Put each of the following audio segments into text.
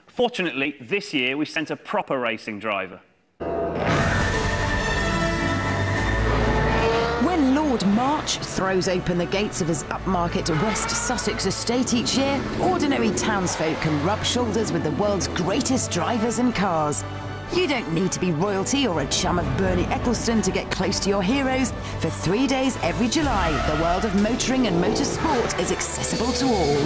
Fortunately, this year we sent a proper racing driver. When Lord March throws open the gates of his upmarket West Sussex estate each year, ordinary townsfolk can rub shoulders with the world's greatest drivers and cars. You don't need to be royalty or a chum of Bernie Ecclestone to get close to your heroes. For 3 days every July, the world of motoring and motorsport is accessible to all.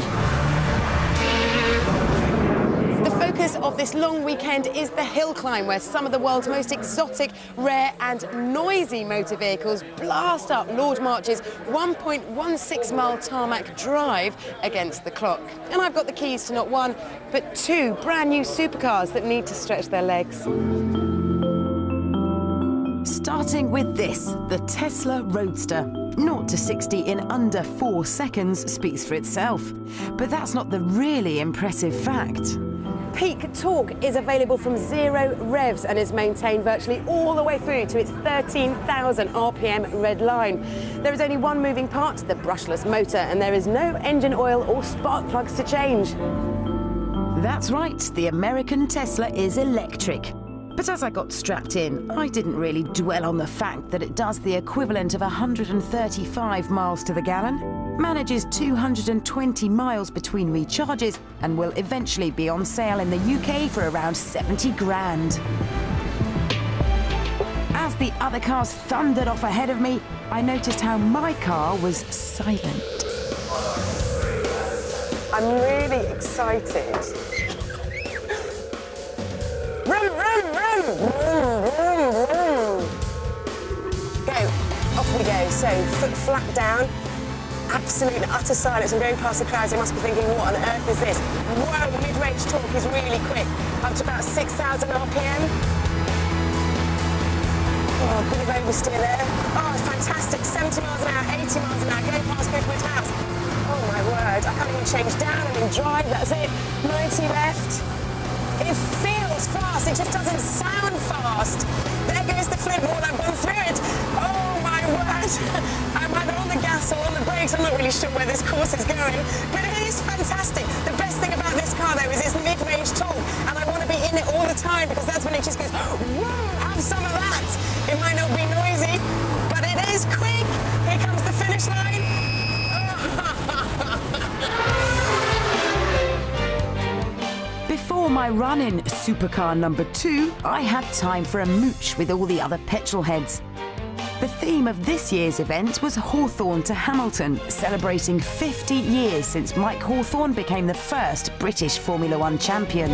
The focus of this long weekend is the hill climb, where some of the world's most exotic, rare and noisy motor vehicles blast up Lord March's 1.16-mile tarmac drive against the clock. And I've got the keys to not one, but two brand new supercars that need to stretch their legs. Starting with this, the Tesla Roadster. 0 to 60 in under 4 seconds speaks for itself. But that's not the really impressive fact. Peak torque is available from 0 revs and is maintained virtually all the way through to its 13,000 RPM red line. There is only one moving part, the brushless motor, and there is no engine oil or spark plugs to change. That's right, the American Tesla is electric. But as I got strapped in, I didn't really dwell on the fact that it does the equivalent of 135 miles to the gallon, manages 220 miles between recharges, and will eventually be on sale in the UK for around 70 grand. As the other cars thundered off ahead of me, I noticed how my car was silent. I'm really excited. Vroom, vroom, vroom, vroom, vroom, vroom. Go, off we go. So, foot flat down. Absolute and utter silence. I'm going past the crowds. They must be thinking, what on earth is this? Whoa, mid-range torque is really quick. Up to about 6,000 RPM. Oh, a bit of oversteer there. Oh, it's fantastic. 70 miles an hour, 80 miles an hour, going past Goodwood House. Oh, my word. I can't even change down. I'm in drive. That's it. 90 left. It feels fast. It just doesn't sound fast. There goes the flip wall. I've gone through it. Oh, my word. I'm either on the gas or on the brakes. I'm not really sure where this course is going, but it is fantastic. The best thing about this car, though, is its mid-range torque, and I want to be in it all the time because that's when it just goes, whoa, have some of that. It might not be noisy, but it is quick. Here comes the finish line. Before my run in supercar number 2, I had time for a mooch with all the other petrol heads. The theme of this year's event was Hawthorne to Hamilton, celebrating 50 years since Mike Hawthorne became the first British Formula One champion.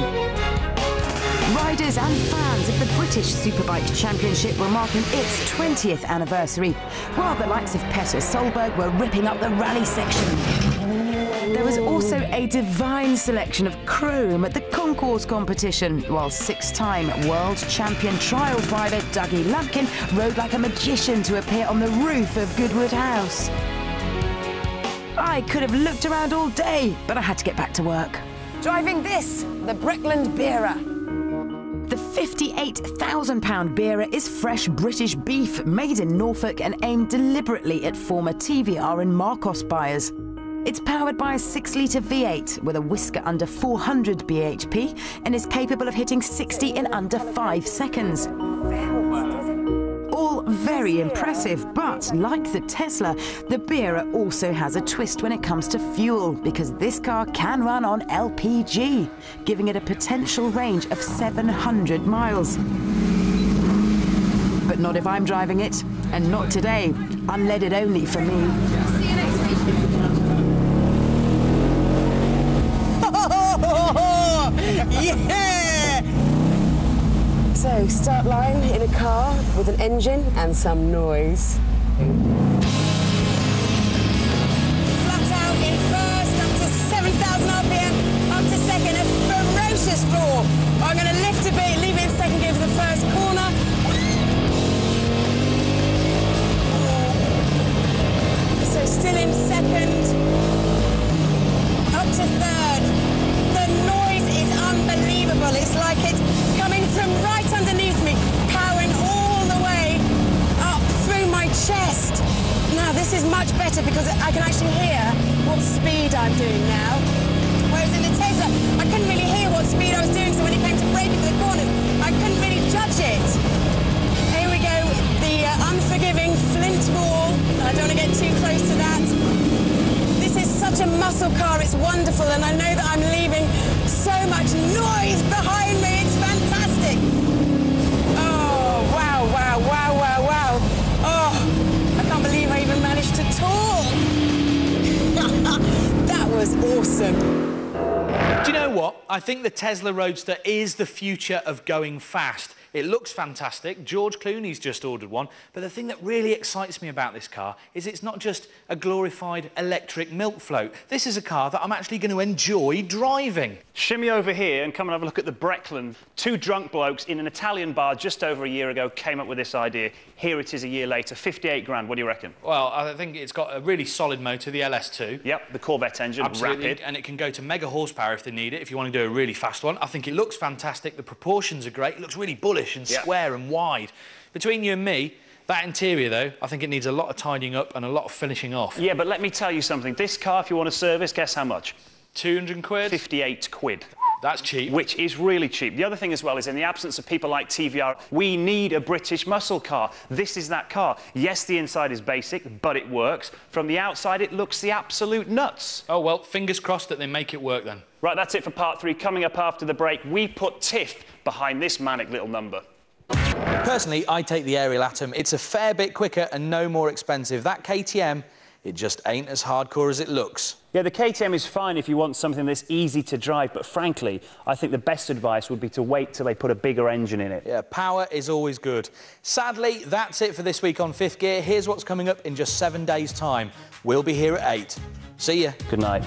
Riders and fans of the British Superbike Championship were marking its 20th anniversary, while the likes of Petter Solberg were ripping up the rally section. There was also a divine selection of chrome at the concourse competition, while 6-time world champion trials rider Dougie Lumpkin rode like a magician to appear on the roof of Goodwood House. I could have looked around all day, but I had to get back to work. Driving this, the Breckland Bearer. The £58,000 Bearer is fresh British beef made in Norfolk and aimed deliberately at former TVR and Marcos buyers. It's powered by a 6-litre V8 with a whisker under 400 bhp and is capable of hitting 60 in under 5 seconds. All very impressive, but like the Tesla, the Bearer also has a twist when it comes to fuel, because this car can run on LPG, giving it a potential range of 700 miles. But not if I'm driving it, and not today. Unleaded only for me. See you next week. Yeah! So, start line in a car with an engine and some noise. Flat out in first, up to 7,000 RPM, up to second, a ferocious roar. I'm going to lift a bit, leave it in second gear for the first corner. So, still in second, up to third. The noise is unbelievable. It's like it's coming from right underneath me, powering all the way up through my chest. Now, this is much better because I can actually hear what speed I'm doing now. Whereas in the Tesla, I couldn't really hear Do you know what? I think the Tesla Roadster is the future of going fast. It looks fantastic. George Clooney's just ordered one. But the thing that really excites me about this car is it's not just a glorified electric milk float. This is a car that I'm actually going to enjoy driving. Shimmy over here and come and have a look at the Breckland. Two drunk blokes in an Italian bar just over a year ago came up with this idea. Here it is a year later, 58 grand. What do you reckon? Well, I think it's got a really solid motor, the LS2. Yep, the Corvette engine, absolutely, rapid. And it can go to mega horsepower if they need it, if you want to do a really fast one. I think it looks fantastic. The proportions are great. It looks really bullish and square and wide. Between you and me, that interior, though, I think it needs a lot of tidying up and a lot of finishing off. Yeah, but let me tell you something. This car, if you want to service, guess how much? 200 quid? 58 quid. That's cheap. Which is really cheap. The other thing as well is, in the absence of people like TVR, we need a British muscle car. This is that car. Yes, the inside is basic, but it works. From the outside, it looks the absolute nuts. Oh, well, fingers crossed that they make it work then. Right, that's it for part 3. Coming up after the break, we put Tiff behind this manic little number. Personally, I take the Ariel Atom. It's a fair bit quicker and no more expensive. That KTM, it just ain't as hardcore as it looks. Yeah, the KTM is fine if you want something that's easy to drive, but frankly, I think the best advice would be to wait till they put a bigger engine in it. Yeah, power is always good. Sadly, that's it for this week on Fifth Gear. Here's what's coming up in just 7 days' time. We'll be here at 8. See ya. Good night.